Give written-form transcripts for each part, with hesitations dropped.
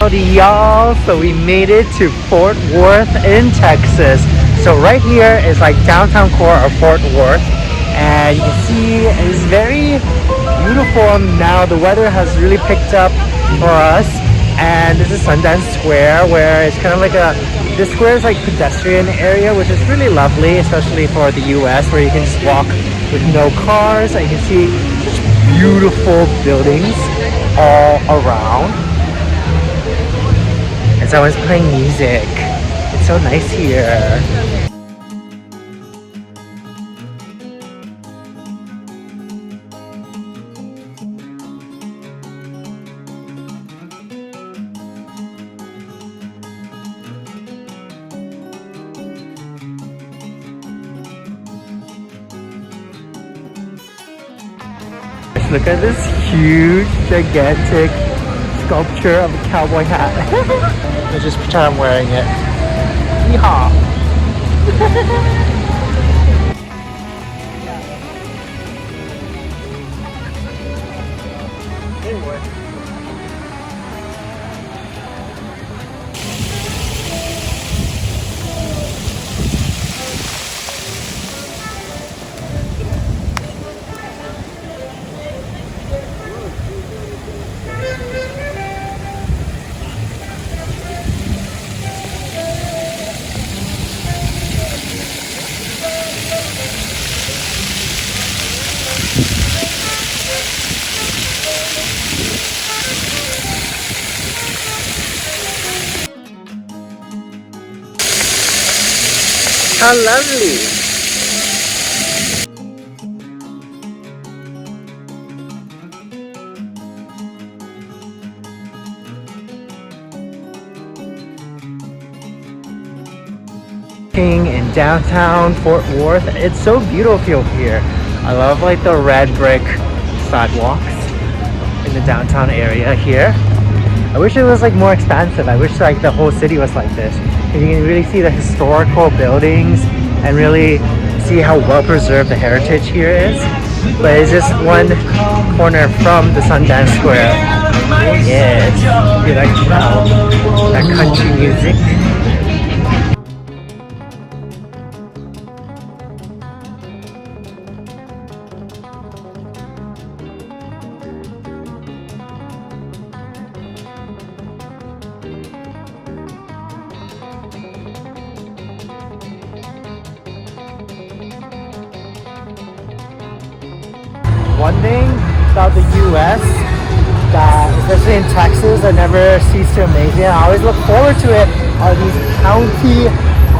Howdy y'all, so we made it to Fort Worth in Texas. So right here is like downtown core of Fort Worth, and you can see it's very beautiful now. The weather has really picked up for us, and this is Sundance Square, where it's kind of like this square is like pedestrian area, which is really lovely, especially for the US, where you can just walk with no cars, and you can see such beautiful buildings all around. And someone's playing music. It's so nice here. Look at this huge, gigantic sculpture of a cowboy hat. Let's just pretend I'm wearing it. Yeehaw! How lovely! In downtown Fort Worth, it's so beautiful here. I love like the red brick sidewalks in the downtown area here. I wish it was like more expansive. I wish like the whole city was like this. You can really see the historical buildings and really see how well preserved the heritage here is. But it's just one corner from the Sundance Square. Yes, you like that country music. One thing about the US that, especially in Texas, I never cease to amaze me. I always look forward to it are these county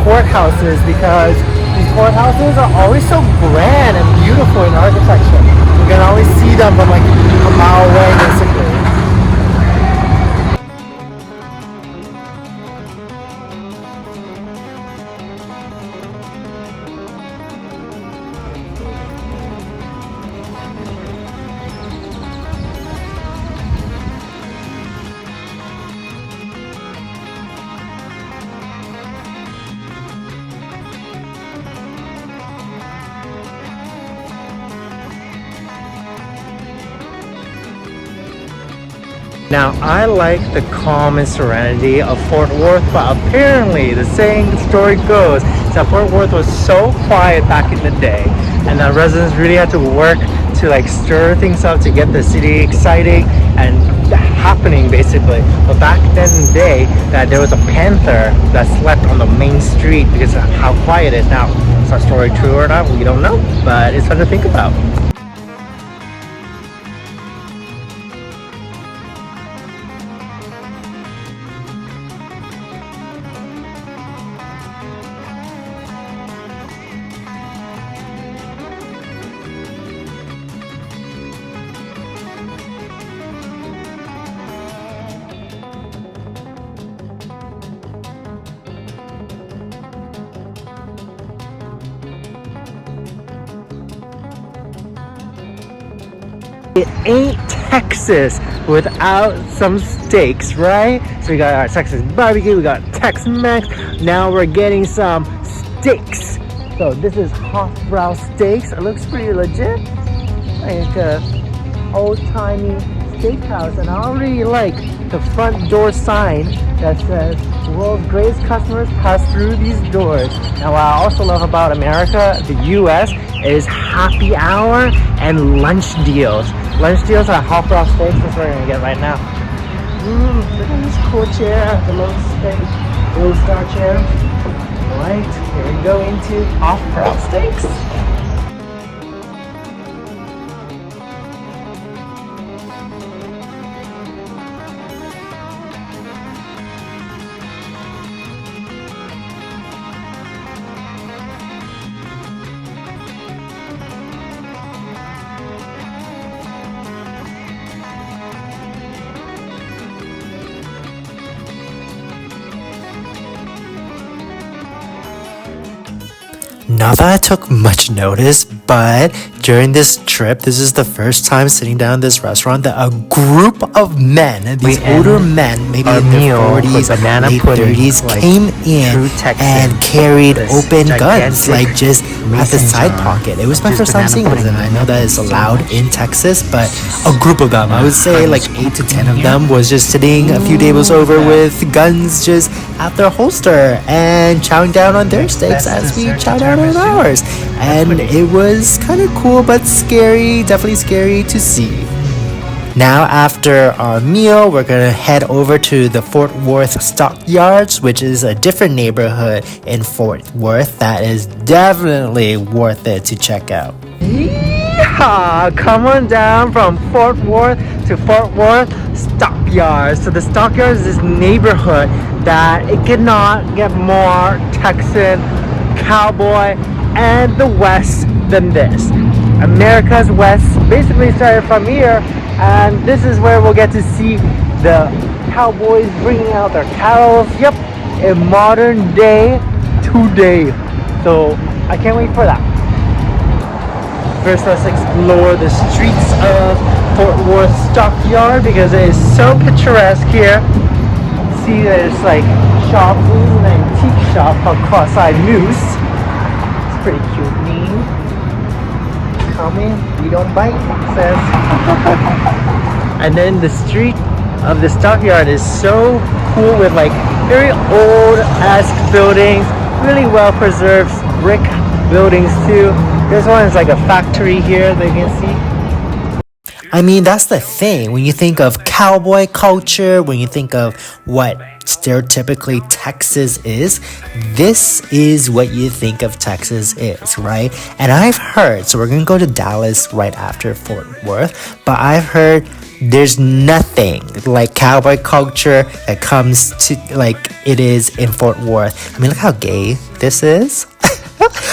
courthouses, because these courthouses are always so grand and beautiful in architecture. You can always see them from like a mile away, basically. Now, I like the calm and serenity of Fort Worth, but apparently the saying, the story goes, that Fort Worth was so quiet back in the day, and that residents really had to work to like stir things up to get the city exciting and happening, basically. But back then in the day, that there was a panther that slept on the main street because of how quiet it is now. Is that story true or not? We don't know, but it's fun to think about. It ain't Texas without some steaks, right? So we got our Texas barbecue, we got Tex-Mex. Now we're getting some steaks. So this is Hofbrau steaks. It looks pretty legit, like old-timey Steakhouse, and I really like the front door sign that says world's greatest customers pass through these doors. Now what I also love about America, the US, is happy hour and lunch deals. Lunch deals at Hot Broth Steaks. That's what we're gonna get right now. Look at this cool chair, the little steak, little star chair. Alright, here we go into Hot Broth Steaks. Not that I took much notice, but during this trip, this is the first time sitting down in this restaurant that a group of men, these older men, maybe in their 40s, late 30s, like, came in and carried open guns, like just at the side pocket. It was my first time seeing this, and I know that it's allowed in Texas, but a group of them, I would say like 8 to 10 of them, was just sitting a few tables over with guns just at their holster and chowing down on their steaks as we chow down on ours. And it was kind of cool but scary, definitely scary to see. Now after our meal, we're gonna head over to the Fort Worth Stockyards, which is a different neighborhood in Fort Worth that is definitely worth it to check out. Yeehaw! Come on down from Fort Worth to Fort Worth Stockyards. So the Stockyards is this neighborhood that it could not get more Texan, cowboy, and the West than this. America's West basically started from here, and this is where we'll get to see the cowboys bringing out their cattle. Yep, in modern day today. So I can't wait for that. First, let's explore the streets of Fort Worth Stockyard because it is so picturesque here. See, there's like shop, an antique shop called Cross-Eyed Moose. It's pretty cute name. Come in, we don't bite, it says. And then the street of the Stockyard is so cool with like very old-esque buildings, really well-preserved brick buildings too. This one is like a factory here that you can see. I mean, that's the thing. When you think of cowboy culture, when you think of what stereotypically Texas is, this is what you think of Texas is, right? And I've heard, so we're going to go to Dallas right after Fort Worth, but I've heard there's nothing like cowboy culture that comes to like it is in Fort Worth. I mean, look how gay this is.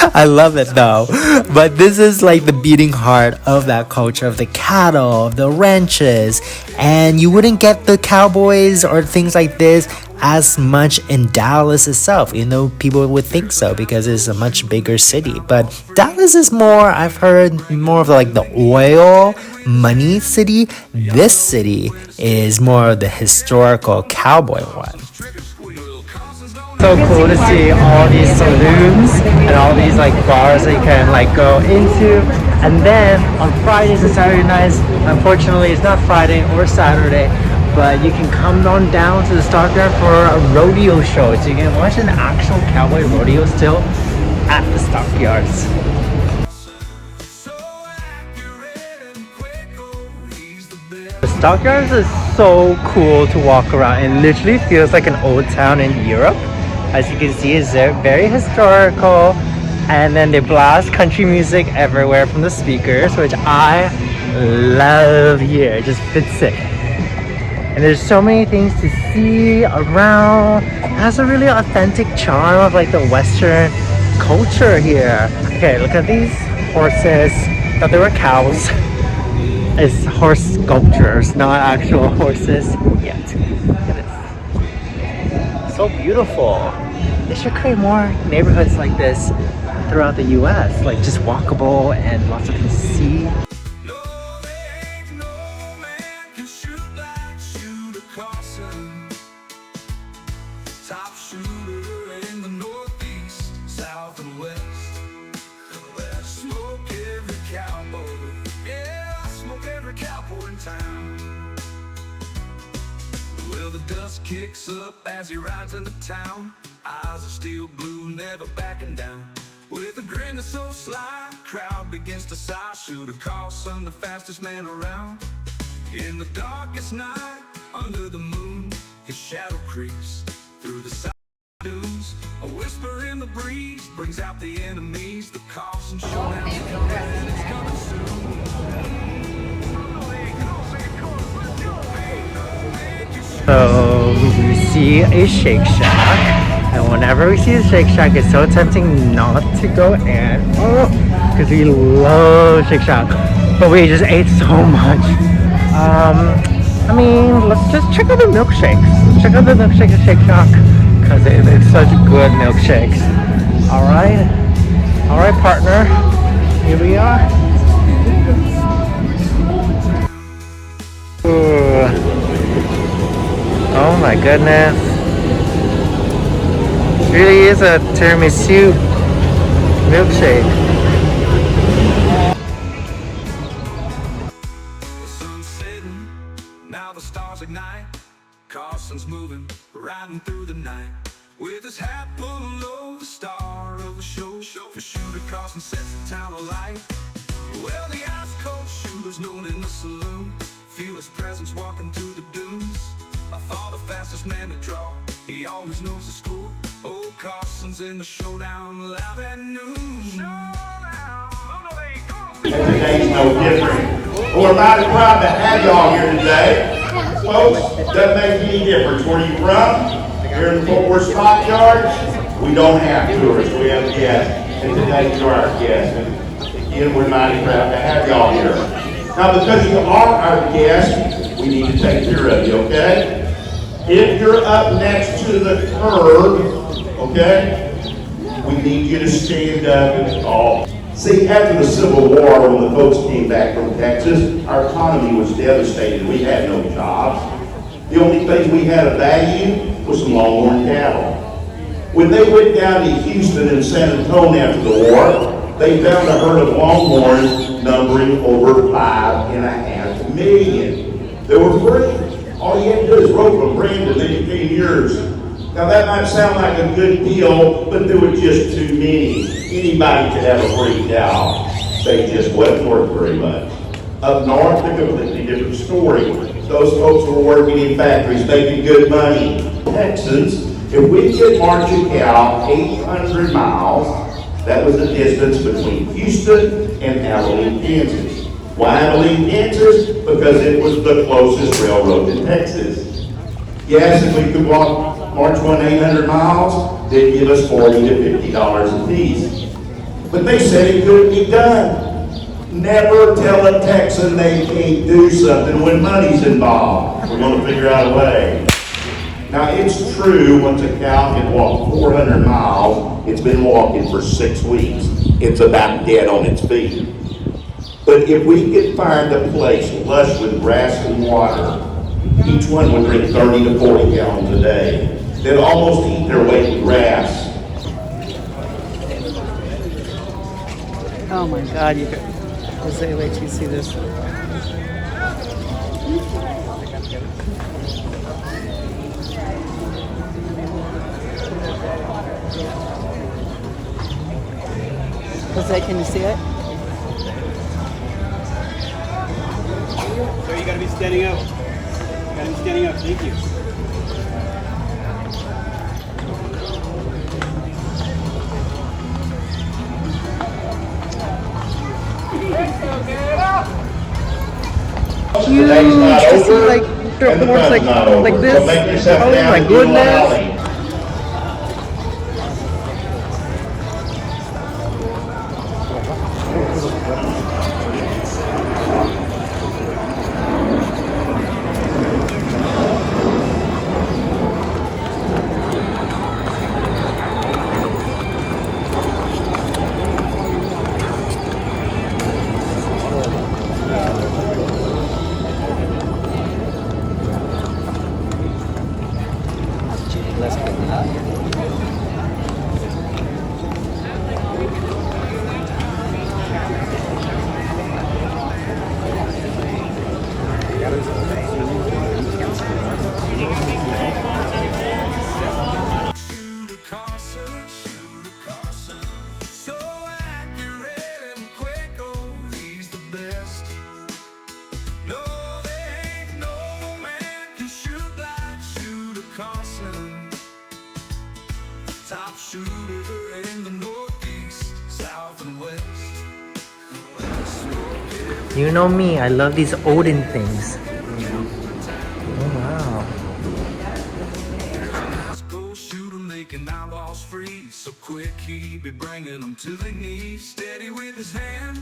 I love it though, but this is like the beating heart of that culture, of the cattle, of the ranches, and you wouldn't get the cowboys or things like this as much in Dallas itself, even though people would think so because it's a much bigger city. But Dallas is more, I've heard, more of like the oil money city. This city is more of the historical cowboy one. So cool to see all these saloons and all these like bars that you can like go into. And then on Fridays and Saturday nights, unfortunately it's not Friday or Saturday, but you can come on down to the Stockyard for a rodeo show. So you can watch an actual cowboy rodeo still at the Stockyards. The Stockyards is so cool to walk around. It literally feels like an old town in Europe. As you can see, it's very historical, and then they blast country music everywhere from the speakers, which I love here. It just fits it. And there's so many things to see around. It has a really authentic charm of like the Western culture here. Okay, look at these horses. Thought they were cows. It's horse sculptures, not actual horses yet. Look at this. So beautiful. They should create more neighborhoods like this throughout the US, like just walkable and lots of things to see. Top shooter in the Northeast, South and West. Smoke every cowboy, yeah, smoke every cowboy in town. till the dust kicks up as he rides into town. Eyes are still blue, never backing down. With a grin that's so sly, crowd begins to sigh. Should have called son the fastest man around. In the darkest night, under the moon, his shadow creeps through the side dunes. A whisper in the breeze brings out the enemies. The Carson showdown's coming and it's coming soon. So we see a Shake Shack, and whenever we see a Shake Shack, it's so tempting not to go in. Oh, because we love Shake Shack, but we just ate so much. I mean, let's just check out the milkshakes. Let's check out the milkshake at Shake Shack, because it's such good milkshakes. All right, partner. Here we are. Ooh. Oh my goodness. It really is a tiramisu milkshake. The sun's setting, now the stars ignite. Carson's moving, riding through the night. With his hat pulled low, the star of the show. For shooter Carson sets the town alight. Well, the ice cold shooter's known in the saloon. Feel his presence walking through the dunes. I thought the fastest man to draw, he always knows the score. Old Carson's in the showdown, live at noon. Today's no different. Well, we're mighty proud to have y'all here today. Folks, doesn't make any difference where you're from. Here in the Fort Worth Stockyards, we don't have tourists, we have guests. And today you're our guests. And again, we're mighty proud to have y'all here. Now, because you are our guests, we need to take care of you, okay? If you're up next to the curb, okay, we need you to stand up and talk. See, after the Civil War, when the folks came back from Texas, our economy was devastated. We had no jobs. The only thing we had of value was some longhorn cattle. When they went down to Houston and San Antonio after the war, they found a herd of longhorns numbering over 5.5 million. They were free. All you had to do is rope them, brand, and they became yours. Now that might sound like a good deal, but there were just too many. Anybody could have a free cow. They just wasn't worth very much. Up north, a completely different story. Those folks were working in factories, making good money. Texans, if we could march a cow 800 miles, that was the distance between Houston and Abilene, Kansas. Why Abilene, Kansas? Because it was the closest railroad to Texas. Yes, if we could march one 800 miles, they'd give us $40 to $50 a piece. But they said it couldn't be done. Never tell a Texan they can't do something when money's involved. We're going to figure out a way. Now, it's true, once a cow can walk 400 miles, it's been walking for 6 weeks. It's about dead on its feet. But if we could find a place lush with grass and water, each one would drink 30 to 40 gallons a day. They'd almost eat their weight in grass. Oh my God, you could, Jose, wait till you see this. Jose, can you see it? So you gotta be standing up. You gotta be standing up. Thank you. Huge to see like horse like this. Oh my goodness. Sharpshooter in the northeast, south and west. You know me, I love these olden things. Oh wow. Go shoot 'em, making outlaws free. So quick he be bringing 'em to their knees. Steady with his hand.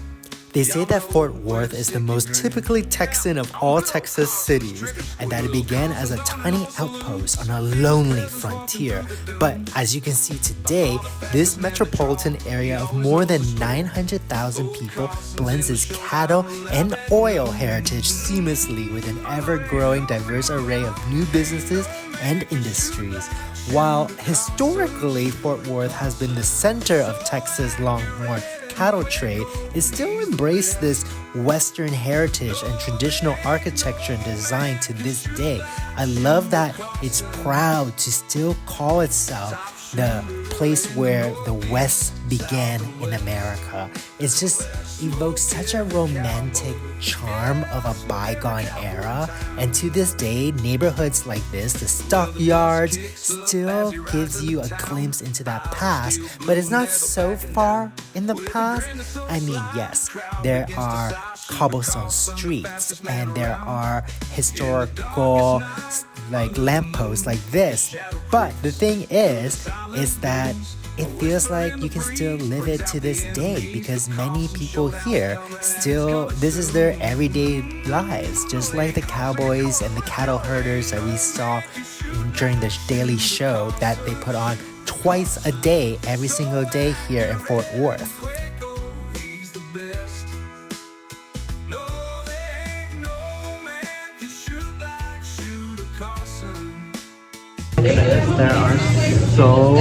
They say that Fort Worth is the most typically Texan of all Texas cities, and that it began as a tiny outpost on a lonely frontier. But as you can see today, this metropolitan area of more than 900,000 people blends its cattle and oil heritage seamlessly with an ever-growing diverse array of new businesses and industries. While historically Fort Worth has been the center of Texas Longhorn cattle trade, it still embraced this Western heritage and traditional architecture and design to this day. I love that it's proud to still call itself the place where the West began in America. It just evokes such a romantic charm of a bygone era, and to this day, neighborhoods like this, the Stockyards, still gives you a glimpse into that past, but it's not so far in the past. I mean, yes, there are cobblestone streets and there are historical like lampposts like this, but the thing is that it feels like you can still live it to this day because many people here still, this is their everyday lives, just like the cowboys and the cattle herders that we saw during the daily show that they put on twice a day, every single day here in Fort Worth. He's the best. No, there ain't no man can shoot like Shooter Carson. There are so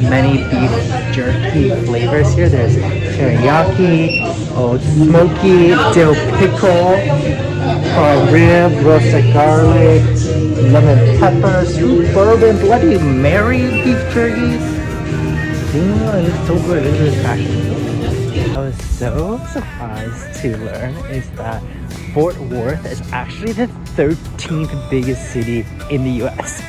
many beef jerky flavors here. There's teriyaki, old smoky, dill pickle, rib, roasted garlic, lemon pepper, sweet bourbon, Bloody Mary beef jerky. It's so good. Look at this package. I was so surprised to learn is that Fort Worth is actually the 13th biggest city in the US.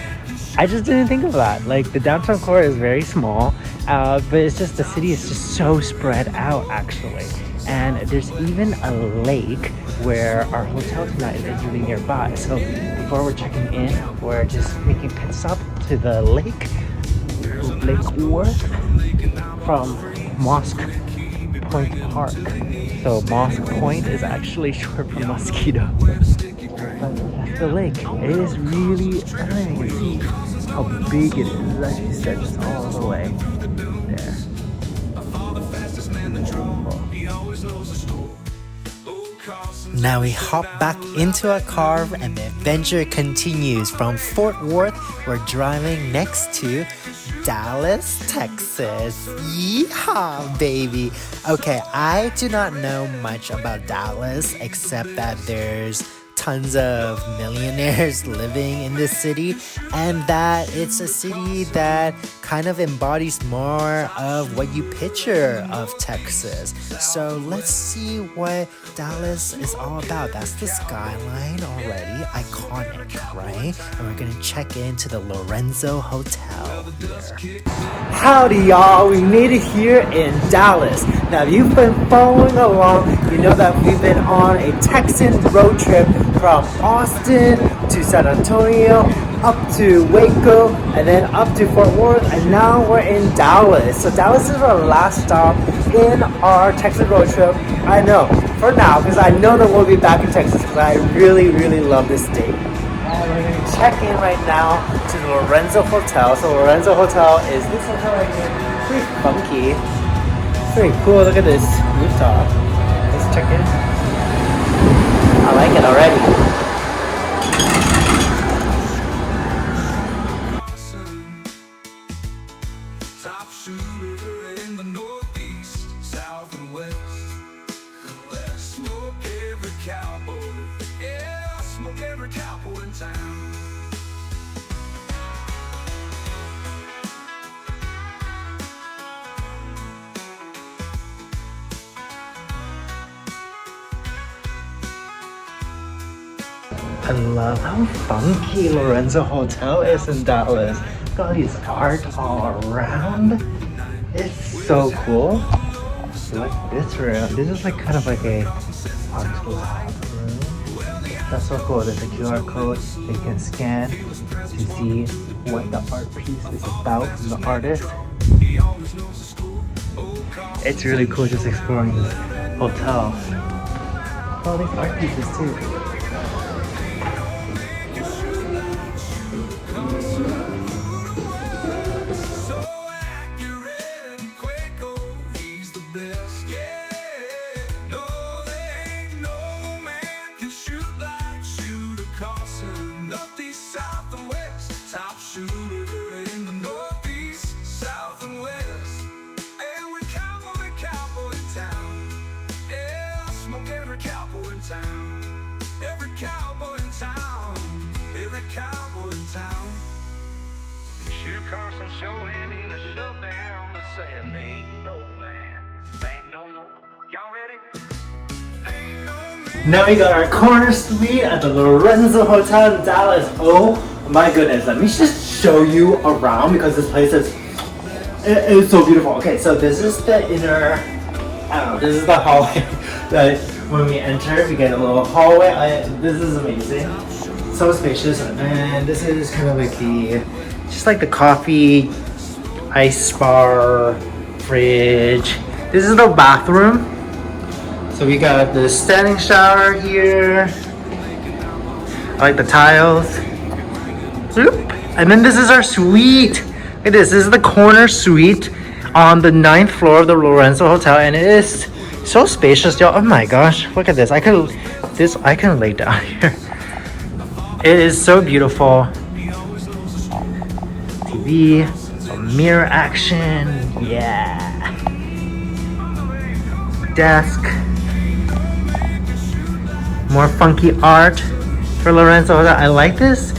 I just didn't think of that. Like, the downtown core is very small, but it's just the city is just so spread out actually. And there's even a lake where our hotel tonight is really nearby. So before we're checking in, we're just making pit stop to the Lake Worth from Mosque Point Park. So Mosque Point is actually short for mosquito. But that's the lake. It is really stunning. You see how big it is. It actually stretches all the way there. Now we hop back into a car and the adventure continues. From Fort Worth, we're driving next to Dallas, Texas. Yeehaw, baby. Okay, I do not know much about Dallas except that there's tons of millionaires living in this city, and that it's a city that kind of embodies more of what you picture of Texas. So let's see what Dallas is all about. That's the skyline already, iconic, right? And we're gonna check into the Lorenzo Hotel here. Howdy y'all, we made it here in Dallas. Now if you've been following along, you know that we've been on a Texan road trip from Austin to San Antonio, up to Waco, and then up to Fort Worth, and now we're in Dallas. So Dallas is our last stop in our Texas road trip. I know, for now, because I know that we'll be back in Texas because I really, really love this state. And we're going to check in right now to the Lorenzo Hotel. So Lorenzo Hotel is this hotel right here. Pretty funky. Pretty cool. Look at this rooftop. Let's check in. I like it already. Top shooter in the northeast, south and west. Smoke every cowboy, yeah, smoke every cowboy in town. I love how funky Lorenzo Hotel is in Dallas. Got all these art all around. It's so cool. Like this room. This is like kind of like a art room. That's so cool. There's a QR code that you can scan to see what the art piece is about from the artist. It's really cool just exploring this hotel. All these art pieces too. Now we got our corner suite at the Lorenzo Hotel in Dallas. Oh my goodness, let me just show you around because this place is so beautiful. Okay, so this is the inner, I don't know, this is the hallway that when we enter, we get a little hallway. This is amazing. So spacious, and this is kind of like just like the coffee, ice bar, fridge. This is the bathroom. So we got the standing shower here. I like the tiles. Bloop. And then this is our suite. Look at this. This is the corner suite on the 9th floor of the Lorenzo Hotel, and it is so spacious, y'all. Oh my gosh, look at this. I can lay down here. It is so beautiful. TV, some mirror action. Yeah. Desk. More funky art for Lorenzo. I like this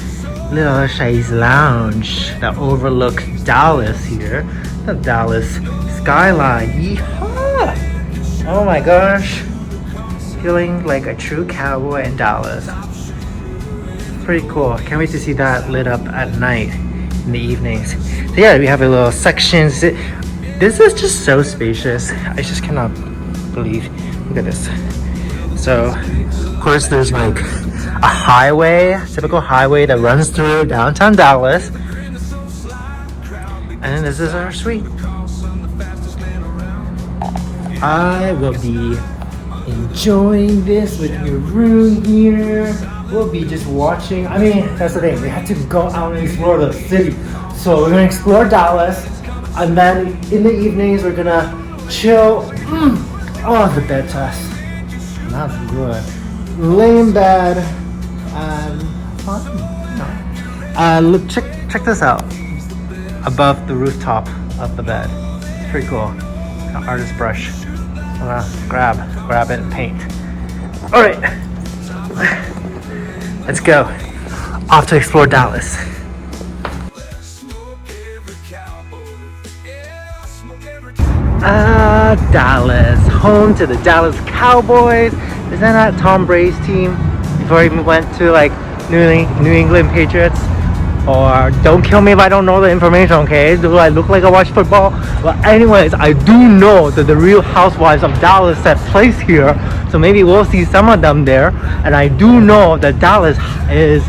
little chaise lounge that overlooks Dallas here. The Dallas skyline. Yeehaw! Oh my gosh. Feeling like a true cowboy in Dallas. Pretty cool. Can't wait to see that lit up at night in the evenings. So yeah, we have a little section. This is just so spacious. I just cannot believe. Look at this. So, of course, there's like a highway, typical highway that runs through downtown Dallas. And then this is our suite. I will be enjoying this with your room here. We'll be just watching. I mean, that's the thing. We have to go out and explore the city. So we're gonna explore Dallas, and then in the evenings we're gonna chill. Oh, the bed test. That's good. Lay in bed and fun. Look, check this out. Above the rooftop of the bed. It's pretty cool. An artist brush. Grab it and paint. All right, let's go. Off to explore Dallas. Dallas, home to the Dallas Cowboys. Isn't that Tom Brady's team before he went to like New England Patriots? Or don't kill me if I don't know the information, okay? Do I look like I watch football? Well, anyways, I do know that the Real Housewives of Dallas set place here, so maybe we'll see some of them there. And I do know that Dallas has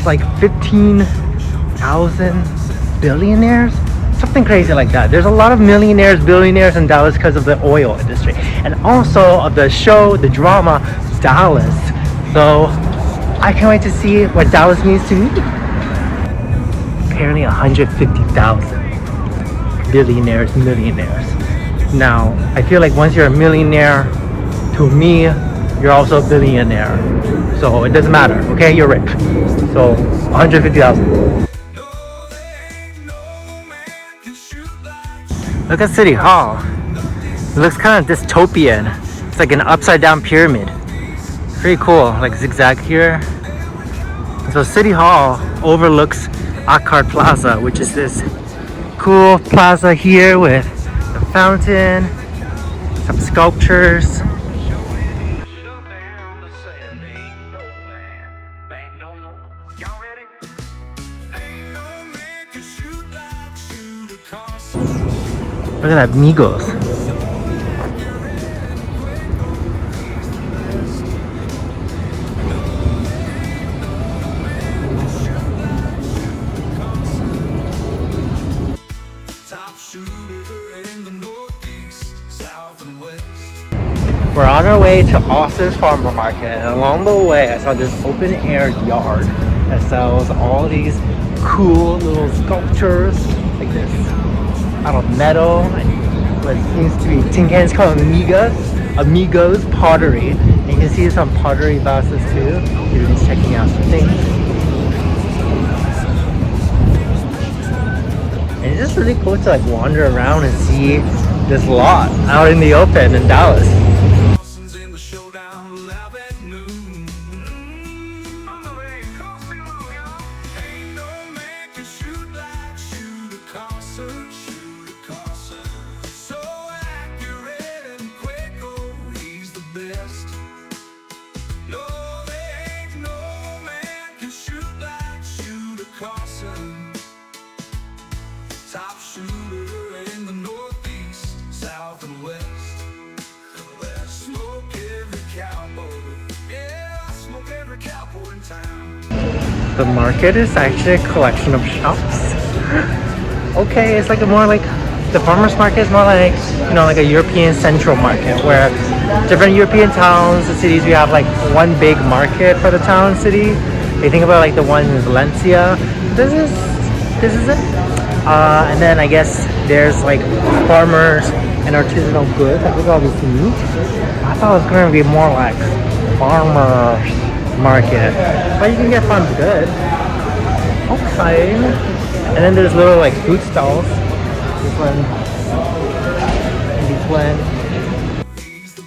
like 15,000 billionaires, something crazy like that. There's a lot of millionaires, billionaires in Dallas because of the oil industry, and also of the show, the drama Dallas. So I can't wait to see what Dallas means to me. Apparently 150,000 billionaires, millionaires. Now, I feel like once you're a millionaire, to me, you're also a billionaire. So it doesn't matter, okay? You're rich. So 150,000. Look at City Hall. It looks kind of dystopian. It's like an upside down pyramid. Pretty cool, like zigzag here. So City Hall overlooks Akkad Plaza, which is this cool plaza here with the fountain, some sculptures. Look at that, Migos. Top shooter in the northeast, south and west. We're on our way to Austin's Farmer Market, and along the way I saw this open air yard that sells all these cool little sculptures like this out of metal and what seems to be tin cans called Amigos pottery. And you can see some pottery vases too. You're just checking out some things. And it's just really cool to like wander around and see this lot out in the open in Dallas. Carson's in the showdown, live at noon. On the way, Carson, y'all. Ain't no man can shoot like Shooter Carson, Shooter Carson. So accurate and quick, oh, he's the best. No, there ain't no man can shoot like Shooter Carson. Top shooter in the northeast, south and west. Smoke every cowboy. Yeah, I smoke every cowboy in town. The market is actually a collection of shops. Okay, it's like the farmer's market is more like, you know, like a European central market where different European towns and cities, we have like one big market for the town city. You think about like the one in Valencia. This is it. And then I guess there's like farmers and artisanal goods. Like look at all this meat. I thought it was going to be more like farmers market, but you can get farm goods. Okay. And then there's little like food stalls. This one. And this one.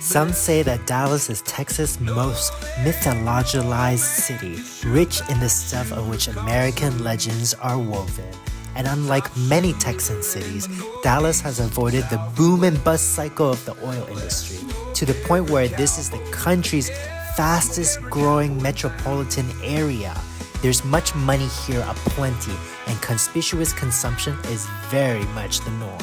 Some say that Dallas is Texas' most mythologized city, rich in the stuff of which American legends are woven. And unlike many Texan cities, Dallas has avoided the boom and bust cycle of the oil industry, to the point where this is the country's fastest growing metropolitan area. There's much money here aplenty, and conspicuous consumption is very much the norm.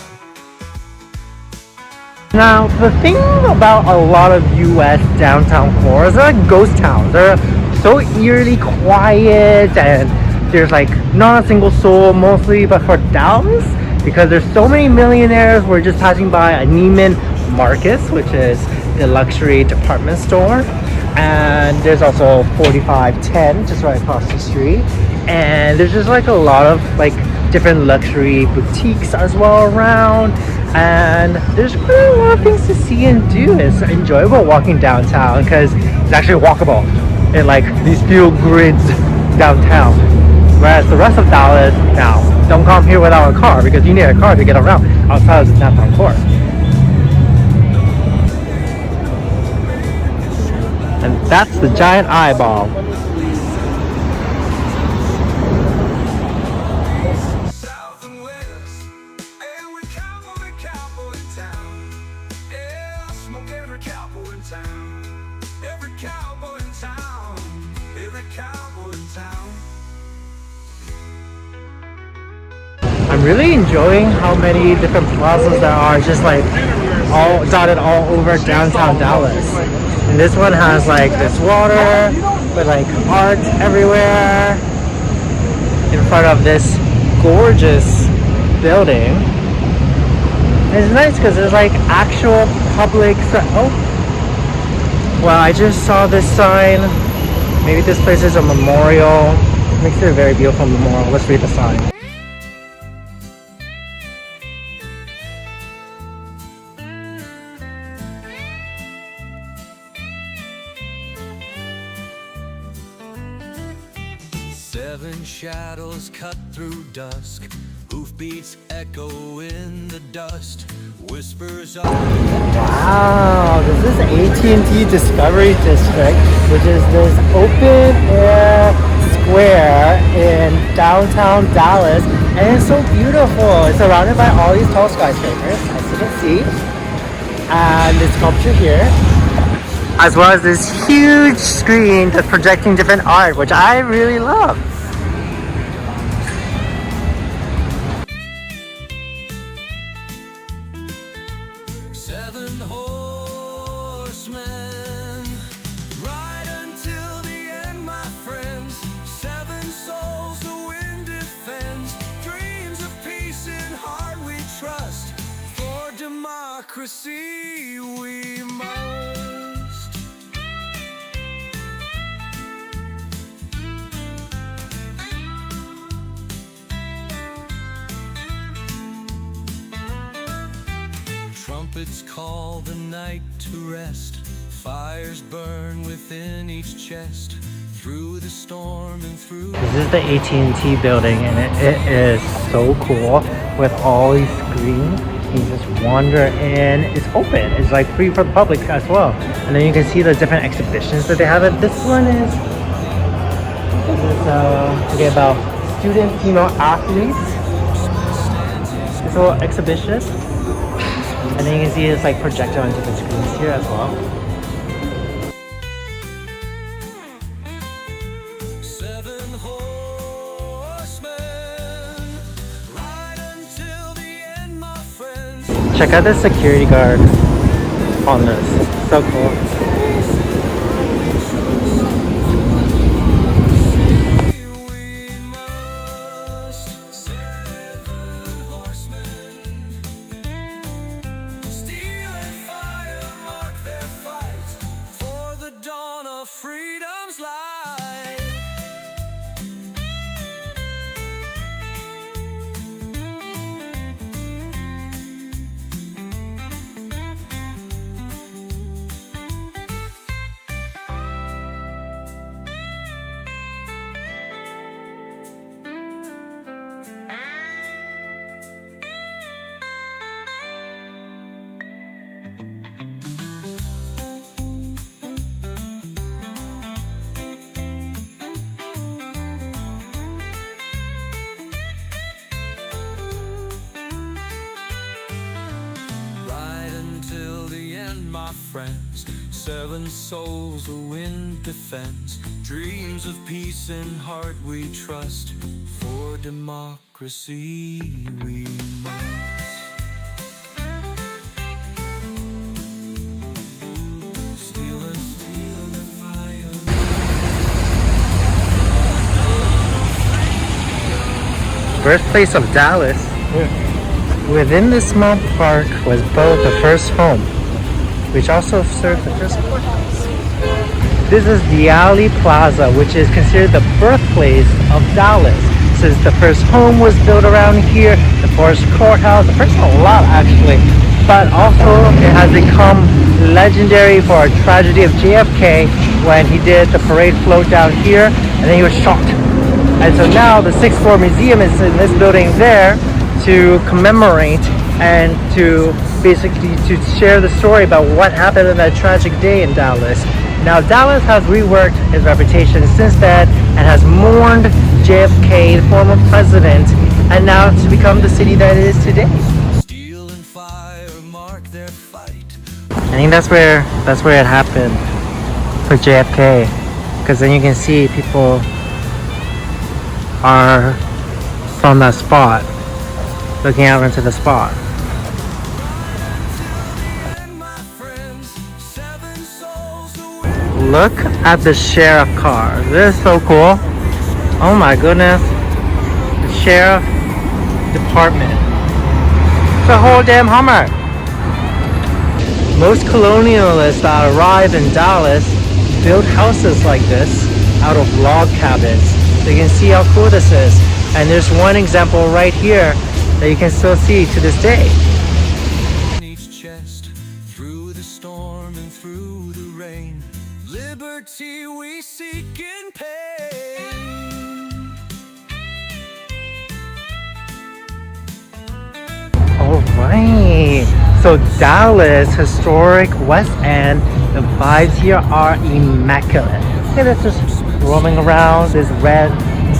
Now, the thing about a lot of US downtown cores, they're like ghost towns. They're so eerily quiet, and there's like not a single soul mostly. But for Dallas, because there's so many millionaires, we're just passing by a Neiman Marcus, which is the luxury department store, and there's also 4510 just right across the street, and there's just like a lot of like different luxury boutiques as well around, and there's really a lot of things to see and do. It's enjoyable walking downtown because it's actually walkable in like these few grids downtown. Whereas the rest of Dallas, now, don't come here without a car because you need a car to get around outside of the downtown core. And that's the giant eyeball. South and west, and we cowboy in town. Yeah, I smoke every cowboy in town. Every cowboy in town. Every cowboy in town. I'm really enjoying how many different plazas there are, just like all dotted all over downtown Dallas. And this one has like this water with like art everywhere in front of this gorgeous building. And it's nice because there's like actual public. Oh, well, I just saw this sign. Maybe this place is a memorial. Makes it a very beautiful memorial. Let's read the sign. Seven shadows cut through dusk. Hoofbeats echo in the dust. Whispers of Wow, this is AT&T Discovery District, which is this open air square in downtown Dallas, and it's so beautiful. It's surrounded by all these tall skyscrapers, as you can see, and this sculpture here, as well as this huge screen that's projecting different art, which I really love. democracy we must. Trumpets call the night to rest. Fires burn within each chest. Through the storm and through. This is the AT&T building, and it is so cool with all these screens. You just wander in. It's open. It's like free for the public as well. And then you can see the different exhibitions that they have. And this one is okay, about student female athletes. This little exhibition. And then you can see it's like projected onto the screens here as well. Check out the security guard on this. So cool. Friends, 7 souls the wind defends. Dreams of peace in heart we trust. For democracy we must. Steal and fire. Birthplace of Dallas. Within this small park was built the first home, which also served the first courthouse. This is the Alley Plaza, which is considered the birthplace of Dallas, since the first home was built around here, the first courthouse, the first lot actually, but also it has become legendary for a tragedy of JFK when he did the parade float down here and then he was shot. And so now the 6th floor museum is in this building there to commemorate and to basically to share the story about what happened on that tragic day in Dallas. Now Dallas has reworked its reputation since then and has mourned JFK, the former president, and now to become the city that it is today. Steel and fire mark their fight. I think that's where it happened for JFK, because then you can see people are from that spot, looking out into the spot. Look at the sheriff car. This is so cool. Oh my goodness. The sheriff department. It's a whole damn Hummer. Most colonialists that arrive in Dallas build houses like this out of log cabins. So you can see how cool this is. And there's one example right here that you can still see to this day. Through the storm and through the rain, liberty we seek in pain. Alright, so Dallas historic West End, the vibes here are immaculate. Look at this, just roaming around this red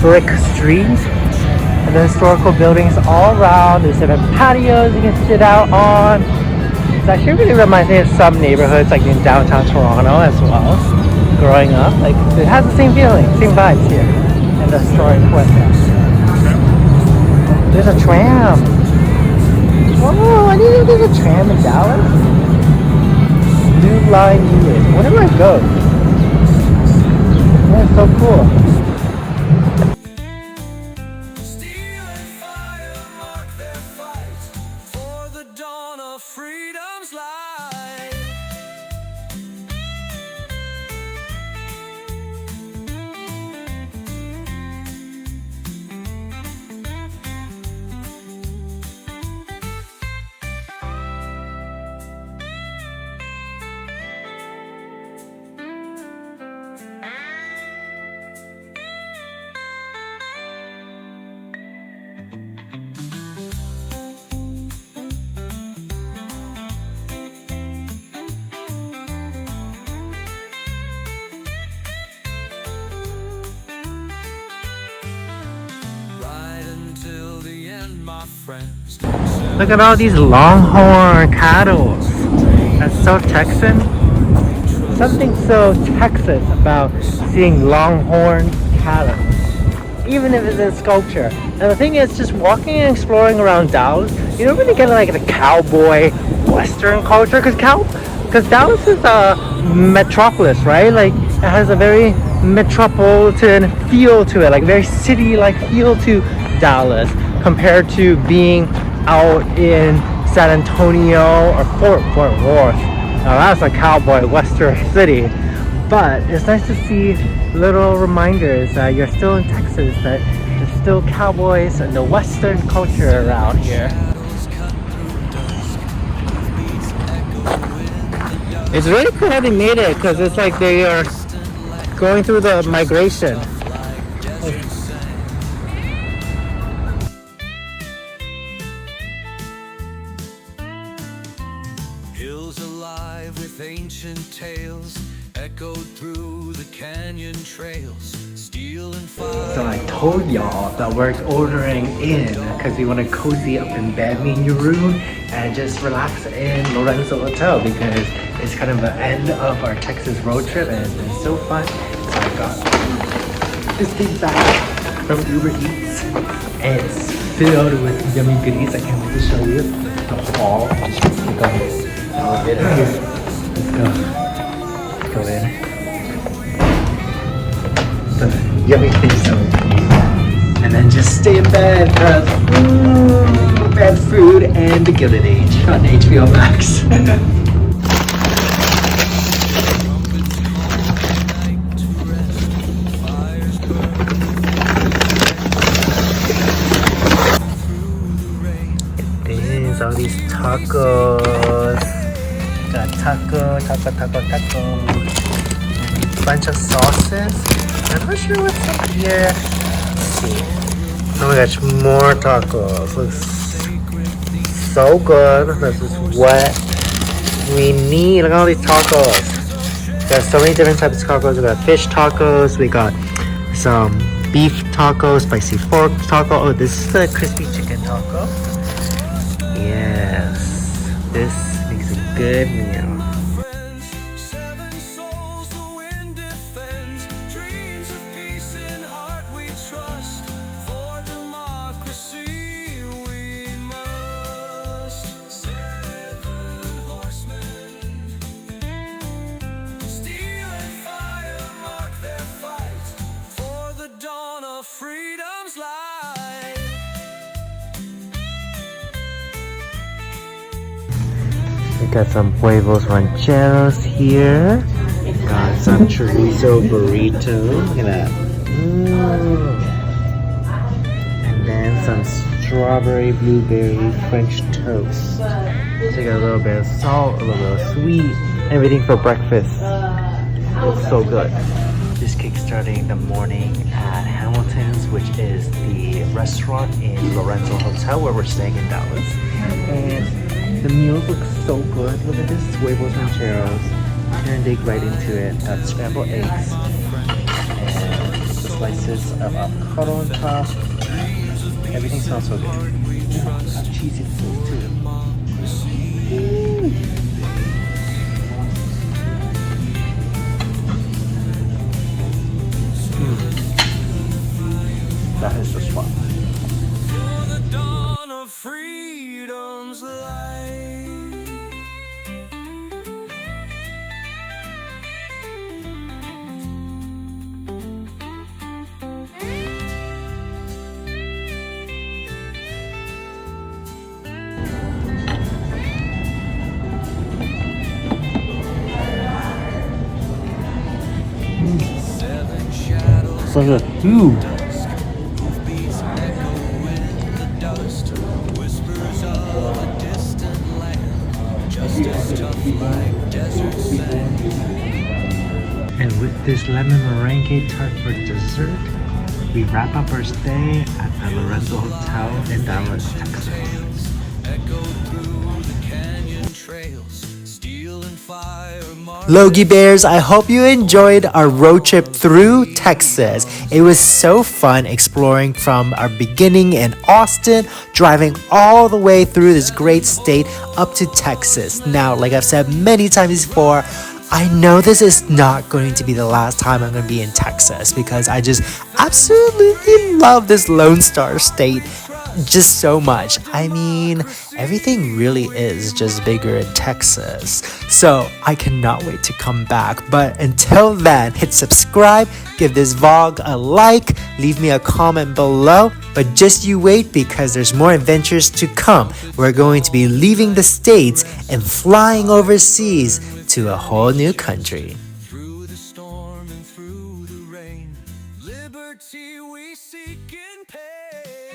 brick street and the historical buildings all around. There's different patios you can sit out on. It actually really reminds me of some neighborhoods like in downtown Toronto as well. Growing up, like it has the same feeling, same vibes here in the historic West End. There's a tram. Oh, I didn't know there's a tram in Dallas. Blue Line Unit. I wonder where it goes. That's so cool. Steel and fire mark their fight for the dawn of freedom's my friends. Look at all these longhorn cattle. That's so Texan. Something so Texas about seeing longhorn cattle, even if it's in sculpture. And the thing is, just walking and exploring around Dallas, you don't really get like the cowboy Western culture, because Dallas is a metropolis, right? Like it has a very metropolitan feel to it, like very city-like feel to Dallas, compared to being out in San Antonio or Fort Worth. Now that's a cowboy Western city, but it's nice to see little reminders that you're still in Texas, that there's still cowboys and the Western culture around here. It's really cool how they made it, because it's like they are going through the migration. Hills alive with ancient tales, echoed through the canyon trails, steel and fire. So I told y'all that we're ordering in because we want to cozy up in bed, me and your room, and just relax in Lorenzo Hotel, because it's kind of the end of our Texas road trip and it's been so fun. So I got this big bag from Uber Eats and it's filled with yummy goodies. I can't wait to show you the haul. Just pick up this elevator here. Let's go. Let's go in. The yummy things and then just stay in bed because bad food and The Gilded Age on HBO Max. It is all these tacos. Got taco. Bunch of sauces. I'm not sure what's up here. Let's see. Oh my gosh, more tacos. Looks so good. This is what we need. Look at all these tacos. There's so many different types of tacos. We got fish tacos. We got some beef tacos, spicy pork taco. Oh, this is the crispy chicken taco. Yes, this makes a good meal. We got some huevos rancheros here. Got some chorizo burrito. Look at that. And then some strawberry blueberry French toast. So you got a little bit of salt, a little bit of sweet, everything for breakfast. Looks so good. Just kickstarting the morning at Hamilton's, which is the restaurant in Lorenzo Hotel where we're staying in Dallas. And the meals look so good. Look at this huevos rancheros. I'm gonna dig right into it. Got scrambled eggs and slices of avocado on top. Everything smells so good. Got cheesy food too. That is the spot. Freedom's light. So good. Ooh. And with this lemon meringue tart for dessert, we wrap up our stay at the Lorenzo Hotel in Dallas, Texas. Echo through the canyon trails, steel and Logie Bears, I hope you enjoyed our road trip through Texas. It was so fun exploring from our beginning in Austin, driving all the way through this great state up to Texas. Now, like I've said many times before, I know this is not going to be the last time I'm going to be in Texas because I just absolutely love this Lone Star State just so much. I mean, everything really is just bigger in Texas. So I cannot wait to come back. But until then, hit subscribe, give this vlog a like, leave me a comment below. But just you wait because there's more adventures to come. We're going to be leaving the States and flying overseas to a whole new country. Through the storm and through the rain, liberty we seek in pain.